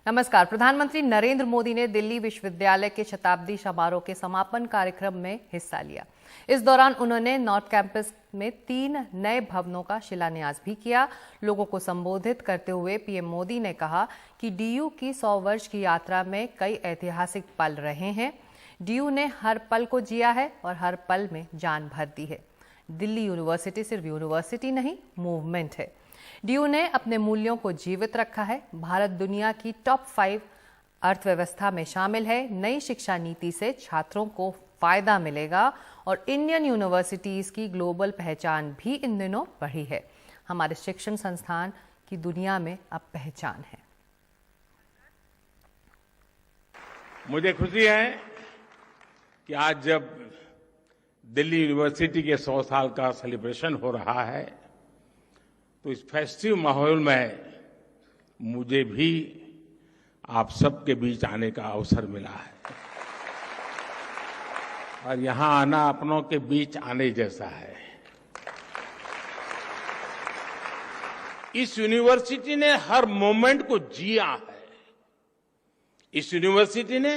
नमस्कार। प्रधानमंत्री नरेंद्र मोदी ने दिल्ली विश्वविद्यालय के शताब्दी समारोह के समापन कार्यक्रम में हिस्सा लिया। इस दौरान उन्होंने नॉर्थ कैंपस में 3 नए भवनों का शिलान्यास भी किया। लोगों को संबोधित करते हुए पीएम मोदी ने कहा कि डीयू की 100 वर्ष की यात्रा में कई ऐतिहासिक पल रहे हैं। डीयू ने हर पल को जिया है और हर पल में जान भर दी है। दिल्ली यूनिवर्सिटी सिर्फ यूनिवर्सिटी नहीं, मूवमेंट है। डीयू ने अपने मूल्यों को जीवित रखा है। भारत दुनिया की टॉप 5 अर्थव्यवस्था में शामिल है। नई शिक्षा नीति से छात्रों को फायदा मिलेगा और इंडियन यूनिवर्सिटीज की ग्लोबल पहचान भी इन दिनों बढ़ी है। हमारे शिक्षण संस्थान की दुनिया में अब पहचान है। मुझे खुशी है कि आज जब दिल्ली यूनिवर्सिटी के 100 साल का सेलिब्रेशन हो रहा है तो इस फेस्टिव माहौल में मुझे भी आप सबके बीच आने का अवसर मिला है और यहां आना अपनों के बीच आने जैसा है। इस यूनिवर्सिटी ने हर मोमेंट को जिया है। इस यूनिवर्सिटी ने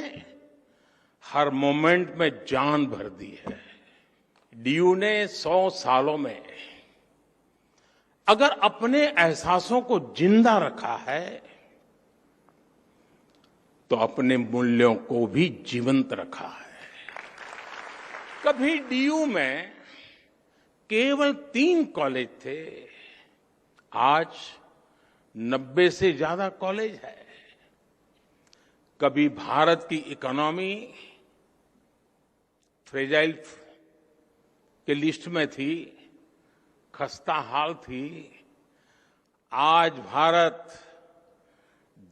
हर मोमेंट में जान भर दी है। डीयू ने 100 सालों में अगर अपने एहसासों को जिंदा रखा है तो अपने मूल्यों को भी जीवंत रखा है। कभी डीयू में केवल 3 कॉलेज थे, आज 90 से ज्यादा कॉलेज है। कभी भारत की इकोनॉमी फ्रेजाइल के लिस्ट में थी, खस्ता हाल थी। आज भारत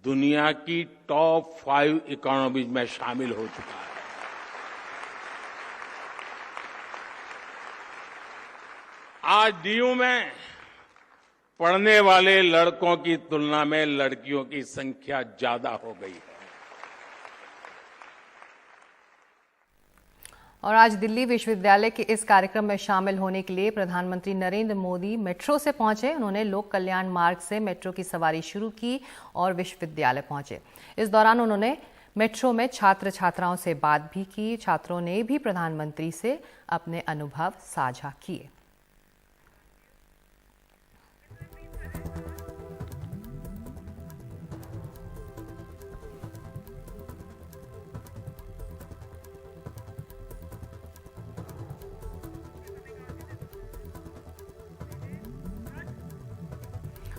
दुनिया की टॉप 5 इकोनॉमीज में शामिल हो चुका है। आज डीयू में पढ़ने वाले लड़कों की तुलना में लड़कियों की संख्या ज्यादा हो गई है। और आज दिल्ली विश्वविद्यालय के इस कार्यक्रम में शामिल होने के लिए प्रधानमंत्री नरेंद्र मोदी मेट्रो से पहुंचे। उन्होंने लोक कल्याण मार्ग से मेट्रो की सवारी शुरू की और विश्वविद्यालय पहुंचे। इस दौरान उन्होंने मेट्रो में छात्र छात्राओं से बात भी की। छात्रों ने भी प्रधानमंत्री से अपने अनुभव साझा किए।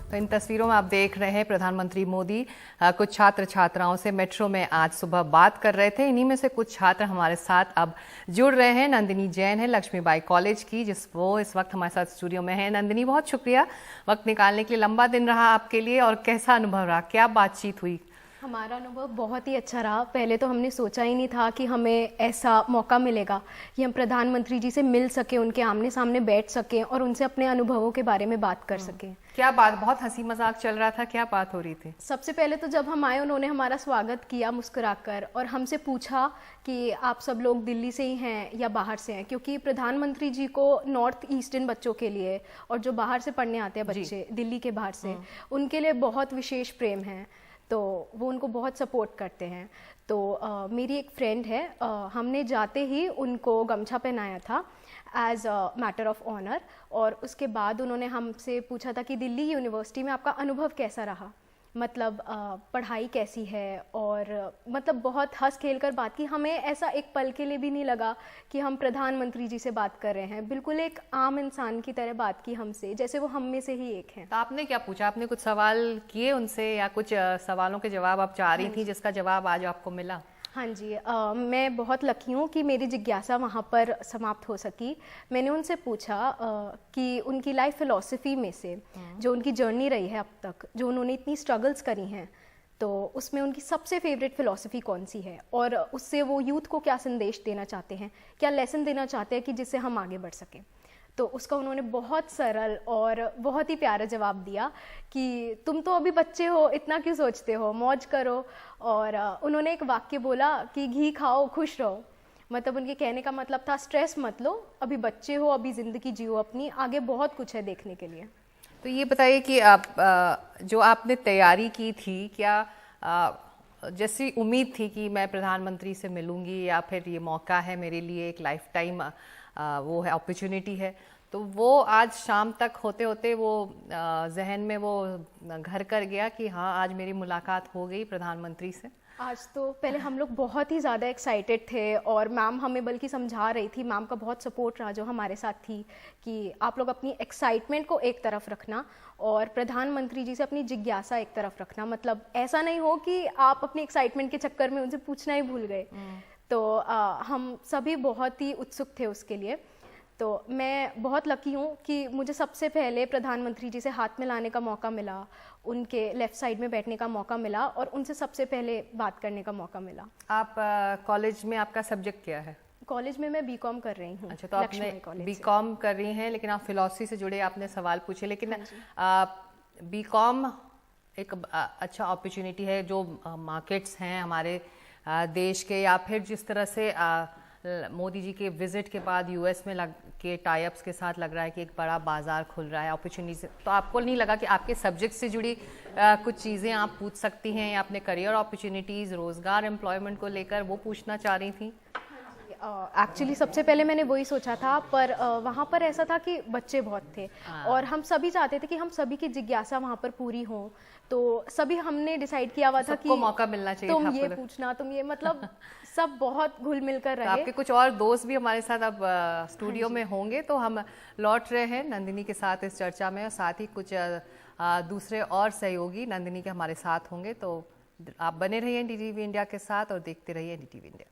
तो इन तस्वीरों में आप देख रहे हैं प्रधानमंत्री मोदी कुछ छात्र छात्राओं से मेट्रो में आज सुबह बात कर रहे थे। इन्हीं में से कुछ छात्र हमारे साथ अब जुड़ रहे हैं। नंदिनी जैन है लक्ष्मीबाई कॉलेज की, वो इस वक्त हमारे साथ स्टूडियो में है। नंदिनी, बहुत शुक्रिया वक्त निकालने के लिए। लंबा दिन रहा आपके लिए और कैसा अनुभव रहा, क्या बातचीत हुई? हमारा अनुभव बहुत ही अच्छा रहा। पहले तो हमने सोचा ही नहीं था कि हमें ऐसा मौका मिलेगा कि हम प्रधानमंत्री जी से मिल सकें, उनके आमने सामने बैठ सकें और उनसे अपने अनुभवों के बारे में बात कर सकें। क्या बात, बहुत हंसी मजाक चल रहा था, क्या बात हो रही थी? सबसे पहले तो जब हम आए उन्होंने हमारा स्वागत किया मुस्कुराकर और हमसे पूछा कि आप सब लोग दिल्ली से ही हैं या बाहर से हैं, क्योंकि प्रधानमंत्री जी को नॉर्थ ईस्टर्न बच्चों के लिए और जो बाहर से पढ़ने आते हैं बच्चे दिल्ली के बाहर से, उनके लिए बहुत विशेष प्रेम है, तो वो उनको बहुत सपोर्ट करते हैं। तो मेरी एक फ्रेंड है, हमने जाते ही उनको गमछा पहनाया था as a matter of honour और उसके बाद उन्होंने हमसे पूछा था कि दिल्ली यूनिवर्सिटी में आपका अनुभव कैसा रहा, मतलब पढ़ाई कैसी है, और मतलब बहुत हंस खेल कर बात की। हमें ऐसा एक पल के लिए भी नहीं लगा कि हम प्रधानमंत्री जी से बात कर रहे हैं। बिल्कुल एक आम इंसान की तरह बात की हमसे, जैसे वो हम में से ही एक हैं। तो आपने क्या पूछा? आपने कुछ सवाल किए उनसे या कुछ सवालों के जवाब आप चाह रही थी जिसका जवाब आज आपको मिला? हाँ जी, मैं बहुत लकी हूँ कि मेरी जिज्ञासा वहाँ पर समाप्त हो सकी। मैंने उनसे पूछा कि उनकी लाइफ फिलॉसफी में से जो उनकी जर्नी रही है अब तक, जो उन्होंने इतनी स्ट्रगल्स करी हैं, तो उसमें उनकी सबसे फेवरेट फिलॉसफी कौन सी है और उससे वो यूथ को क्या संदेश देना चाहते हैं, क्या लेसन देना चाहते हैं कि जिससे हम आगे बढ़ सकें। तो उसका उन्होंने बहुत सरल और बहुत ही प्यारा जवाब दिया कि तुम तो अभी बच्चे हो, इतना क्यों सोचते हो, मौज करो। और उन्होंने एक वाक्य बोला कि घी खाओ खुश रहो। मतलब उनके कहने का मतलब था स्ट्रेस मत लो, अभी बच्चे हो, अभी ज़िंदगी जियो अपनी, आगे बहुत कुछ है देखने के लिए। तो ये बताइए कि आप जो आपने तैयारी की थी, क्या जैसी उम्मीद थी कि मैं प्रधानमंत्री से मिलूंगी या फिर ये मौका है मेरे लिए, एक लाइफ टाइम वो है, अपॉर्चुनिटी है, तो वो आज शाम तक होते होते वो जहन में वो घर कर गया कि हाँ आज मेरी मुलाकात हो गई प्रधानमंत्री से। आज तो पहले हम लोग बहुत ही ज़्यादा एक्साइटेड थे और मैम हमें बल्कि समझा रही थी, मैम का बहुत सपोर्ट रहा जो हमारे साथ थी, कि आप लोग अपनी एक्साइटमेंट को एक तरफ रखना और प्रधानमंत्री जी से अपनी जिज्ञासा एक तरफ रखना। मतलब ऐसा नहीं हो कि आप अपनी एक्साइटमेंट के चक्कर में उनसे पूछना ही भूल गए। तो हम सभी बहुत ही उत्सुक थे उसके लिए। तो मैं बहुत लकी हूँ कि मुझे सबसे पहले प्रधानमंत्री जी से हाथ मिलाने का मौका मिला, उनके लेफ़्ट साइड में बैठने का मौका मिला और उनसे सबसे पहले बात करने का मौका मिला। आप कॉलेज में आपका सब्जेक्ट क्या है? कॉलेज में मैं बीकॉम कर रही हूँ। अच्छा, तो आपने बीकॉम कर रही हैं, लेकिन आप फिलॉसफी से जुड़े आपने सवाल पूछे, लेकिन बीकॉम एक अच्छा अपॉर्चुनिटी है जो मार्केट्स हैं हमारे देश के, या फिर जिस तरह से मोदी जी के विजिट के बाद यूएस में के टाइप्स के साथ लग रहा है कि एक बड़ा बाजार खुल रहा है अपॉर्चुनिटी, तो आपको नहीं लगा कि आपके सब्जेक्ट से जुड़ी कुछ चीज़ें आप पूछ सकती हैं या अपने करियर अपॉर्चुनिटीज़, रोजगार, एम्प्लॉयमेंट को लेकर वो पूछना चाह रही थी? एक्चुअली सबसे पहले मैंने वही सोचा था, पर वहाँ पर ऐसा था कि बच्चे बहुत थे और हम सभी चाहते थे कि हम सभी की जिज्ञासा वहाँ पर पूरी हो, तो सभी हमने डिसाइड किया हुआ था कि मौका मिलना चाहिए, तुम ये पूछना, तुम ये, मतलब सब बहुत घुल मिल कर रहे। तो आपके कुछ और दोस्त भी हमारे साथ अब स्टूडियो में होंगे, तो हम लौट रहे हैं नंदिनी के साथ इस चर्चा में, और साथ ही कुछ दूसरे और सहयोगी नंदिनी के हमारे साथ होंगे। तो आप बने रहिए एनडीटीवी इंडिया के साथ और देखते रहिए एनडीटीवी इंडिया।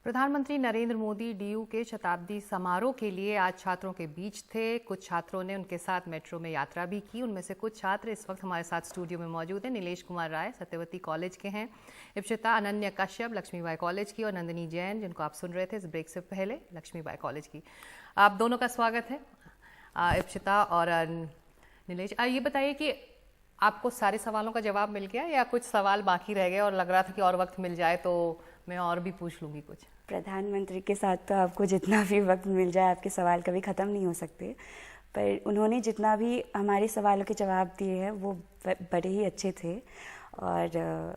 प्रधानमंत्री नरेंद्र मोदी डीयू के शताब्दी समारोह के लिए आज छात्रों के बीच थे। कुछ छात्रों ने उनके साथ मेट्रो में यात्रा भी की। उनमें से कुछ छात्र इस वक्त हमारे साथ स्टूडियो में मौजूद हैं। नीलेश कुमार राय सत्यवती कॉलेज के हैं, इप्सिता अनन्या कश्यप लक्ष्मीबाई कॉलेज की, और नंदिनी जैन जिनको आप सुन रहे थे इस ब्रेक से पहले लक्ष्मीबाई कॉलेज की। आप दोनों का स्वागत है, इप्सिता और नीलेश। ये बताइए कि आपको सारे सवालों का जवाब मिल गया या कुछ सवाल बाकी रह गए और लग रहा था कि और वक्त मिल जाए तो मैं और भी पूछ लूँगी कुछ? प्रधानमंत्री के साथ तो आपको जितना भी वक्त मिल जाए आपके सवाल कभी ख़त्म नहीं हो सकते, पर उन्होंने जितना भी हमारे सवालों के जवाब दिए हैं वो बड़े ही अच्छे थे। और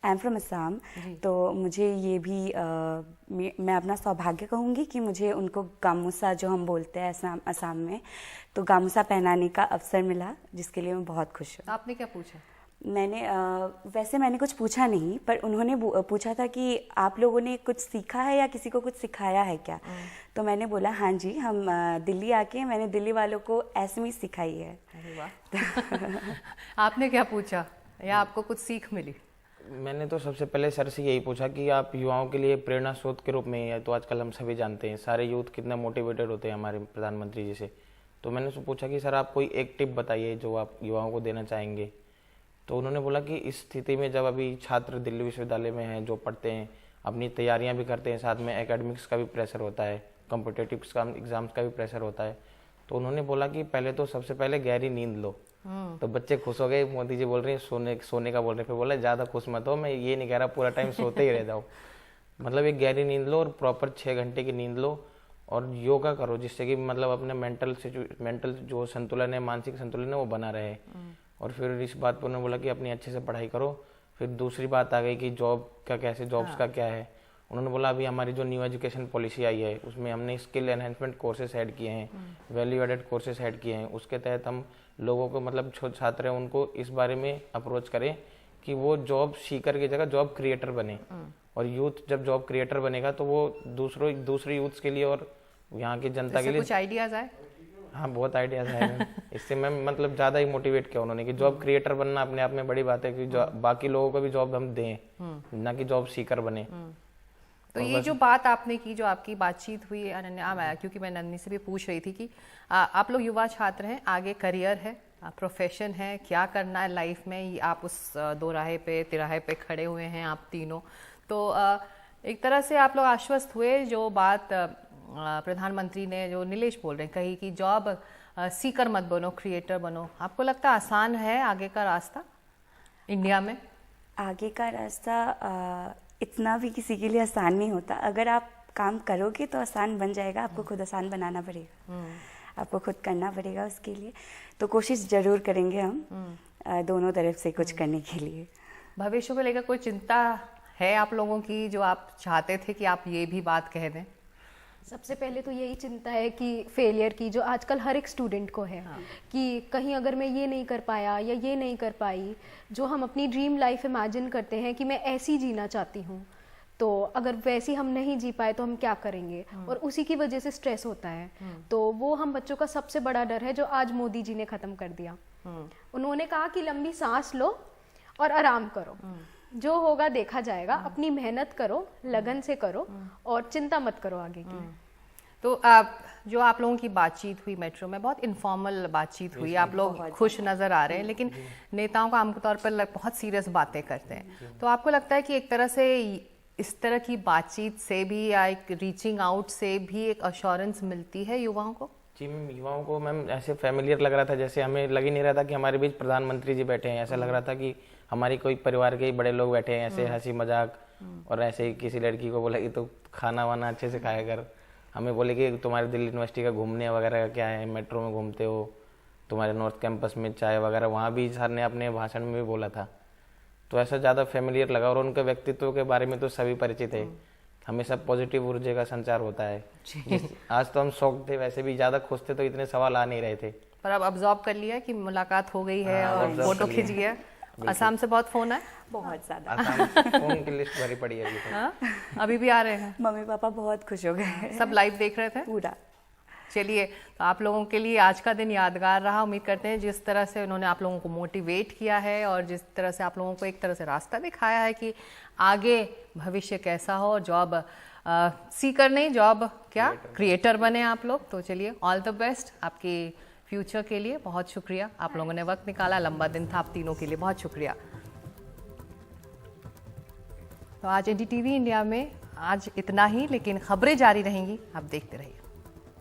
आई एम फ्रॉम असम, तो मुझे ये भी मैं अपना सौभाग्य कहूँगी कि मुझे उनको गामूसा जो हम बोलते हैं असम में, तो गामूसा पहनाने का अवसर मिला, जिसके लिए मैं बहुत खुश हूँ। आपने क्या पूछा? मैंने वैसे मैंने कुछ पूछा नहीं, पर उन्होंने पूछा था कि आप लोगों ने कुछ सीखा है या किसी को कुछ सिखाया है क्या? तो मैंने बोला हाँ जी, हम दिल्ली आके मैंने दिल्ली वालों को एसएमएस सिखाई है। अरे वाह। आपने क्या पूछा या आपको कुछ सीख मिली? मैंने तो सबसे पहले सर से यही पूछा कि आप युवाओं के लिए प्रेरणा स्रोत के रूप में है, तो आजकल हम सभी जानते हैं सारे यूथ कितना मोटिवेटेड होते हैं हमारे प्रधानमंत्री जी से। तो मैंने उससे पूछा कि सर आप कोई एक टिप बताइए जो आप युवाओं को देना चाहेंगे। तो उन्होंने बोला कि इस स्थिति में जब अभी छात्र दिल्ली विश्वविद्यालय में हैं, जो पढ़ते हैं, अपनी तैयारियां भी करते हैं, साथ में एकेडमिक्स का भी प्रेशर होता है, कॉम्पिटिटिव एग्जाम्स का भी प्रेशर होता है, तो उन्होंने बोला कि पहले तो सबसे पहले गहरी नींद लो। तो बच्चे खुश हो गए, मोदी जी बोल रहे हैं सोने का बोल रहे हैं, फिर बोला ज़्यादा खुश मत हो, मैं ये नहीं कह रहा पूरा टाइम सोते ही रह जाओ, मतलब एक गहरी नींद लो और प्रॉपर 6 घंटे की नींद लो और योगा करो, जिससे कि मतलब अपने मेंटल जो संतुलन है, मानसिक संतुलन है वो बना रहे। और फिर इस बात पर उन्होंने बोला कि अपनी अच्छे से पढ़ाई करो। फिर दूसरी बात आ गई कि जॉब का कैसे, जॉब्स का क्या है। उन्होंने बोला अभी हमारी जो न्यू एजुकेशन पॉलिसी आई है उसमें हमने स्किल एनहेंसमेंट कोर्सेज ऐड किए हैं, वैल्यू एडेड कोर्सेज ऐड किए हैं। उसके तहत हम लोगों को, मतलब जो छात्र हैं उनको इस बारे में अप्रोच करें कि वो जॉब सीकर की जगह जॉब क्रिएटर बने। और यूथ जब जॉब क्रिएटर बनेगा तो वो दूसरे यूथ्स के लिए और यहाँ की जनता के लिए कुछ आइडियाज आए। हाँ, बहुत आइडियाज है। इससे मैं मतलब ज़्यादा ही मोटिवेट किया उन्होंने कि जॉब क्रिएटर बनना अपने आप में बड़ी बात है कि बाकी लोगों को भी जॉब हम दें, ना कि जॉब सीकर बने। तो ये जो बात आपने की, जो आपकी बातचीत हुई अनन्या, क्योंकि मैं नंदिनी से भी पूछ रही थी कि आप लोग युवा छात्र हैं, आगे करियर है, प्रोफेशन है, क्या करना है लाइफ में, आप उस तिराहे पे खड़े हुए हैं आप तीनों। तो एक तरह से आप लोग आश्वस्त हुए जो बात प्रधानमंत्री ने, जो नीलेश बोल रहे हैं, कही कि जॉब सीकर मत बनो, क्रिएटर बनो। आपको लगता है आसान है आगे का रास्ता इंडिया में? आगे का रास्ता इतना भी किसी के लिए आसान नहीं होता। अगर आप काम करोगे तो आसान बन जाएगा, आपको खुद आसान बनाना पड़ेगा, आपको खुद करना पड़ेगा उसके लिए। तो कोशिश ज़रूर करेंगे हम दोनों तरफ से कुछ करने के लिए। भविष्य को लेकर कोई चिंता है आप लोगों की, जो आप चाहते थे कि आप ये भी बात कह दें? सबसे पहले तो यही चिंता है कि फेलियर की, जो आजकल हर एक स्टूडेंट को है, कि कहीं अगर मैं ये नहीं कर पाया या ये नहीं कर पाई, जो हम अपनी ड्रीम लाइफ इमेजिन करते हैं कि मैं ऐसी जीना चाहती हूँ, तो अगर वैसी हम नहीं जी पाए तो हम क्या करेंगे, और उसी की वजह से स्ट्रेस होता है। तो वो हम बच्चों का सबसे बड़ा डर है, जो आज मोदी जी ने ख़त्म कर दिया। उन्होंने कहा कि लंबी सांस लो और आराम करो, जो होगा देखा जाएगा, अपनी मेहनत करो, लगन से करो और चिंता मत करो आगे की। तो जो आप लोगों की बातचीत हुई मेट्रो में, बहुत इनफॉर्मल बातचीत हुई, आप लोग खुश नज़र आ रहे हैं, लेकिन नेताओं का आमतौर पर बहुत सीरियस बातें करते हैं। तो आपको लगता है कि एक तरह से इस तरह की बातचीत से भी या एक रीचिंग आउट से भी एक अश्योरेंस मिलती है युवाओं को? जी मैम, युवाओं को मैम ऐसे फैमिलियर लग रहा था, जैसे हमें लग ही नहीं रहा था कि हमारे बीच प्रधानमंत्री जी बैठे हैं। ऐसा लग रहा था कि हमारी कोई परिवार के ही बड़े लोग बैठे हैं, ऐसे हंसी मजाक। और ऐसे ही किसी लड़की को बोला कि तो खाना वाना अच्छे से खाया कर, हमें बोले कि तुम्हारे दिल्ली यूनिवर्सिटी का घूमने वगैरह का क्या है, मेट्रो में घूमते हो, तुम्हारे नॉर्थ कैंपस में चाय वगैरह, वहाँ भी सर ने अपने भाषण में भी बोला था। तो ऐसा ज़्यादा फेमिलियर लगा। और उनके व्यक्तित्व के बारे में तो सभी परिचित है, हमेशा पॉजिटिव ऊर्जा का संचार होता है। आज तो हम शौक थे, वैसे भी ज़्यादा खुश थे तो इतने सवाल आ नहीं रहे थे। पर अब ऑब्जॉर्व कर लिया कि मुलाकात हो गई है और फोटो खिंच गया। असम से बहुत फोन है, बहुत ज़्यादा। फोन की लिस्ट भरी पड़ी है अभी तो। हाँ? अभी भी आ रहे हैं? मम्मी पापा बहुत खुश हो गए, सब लाइव देख रहे थे पूरा। चलिए, तो आप लोगों के लिए आज का दिन यादगार रहा। उम्मीद करते हैं जिस तरह से उन्होंने आप लोगों को मोटिवेट किया है और जिस तरह से आप लोगों को एक तरह से रास्ता दिखाया है कि आगे भविष्य कैसा हो, जॉब सीकर नहीं, जॉब क्या क्रिएटर बने आप लोग। तो चलिए, ऑल द बेस्ट आपके फ्यूचर के लिए। बहुत शुक्रिया, आप लोगों ने वक्त निकाला, लंबा दिन था आप तीनों के लिए, बहुत शुक्रिया। तो आज NDTV इंडिया में आज इतना ही, लेकिन खबरें जारी रहेंगी, आप देखते रहिए।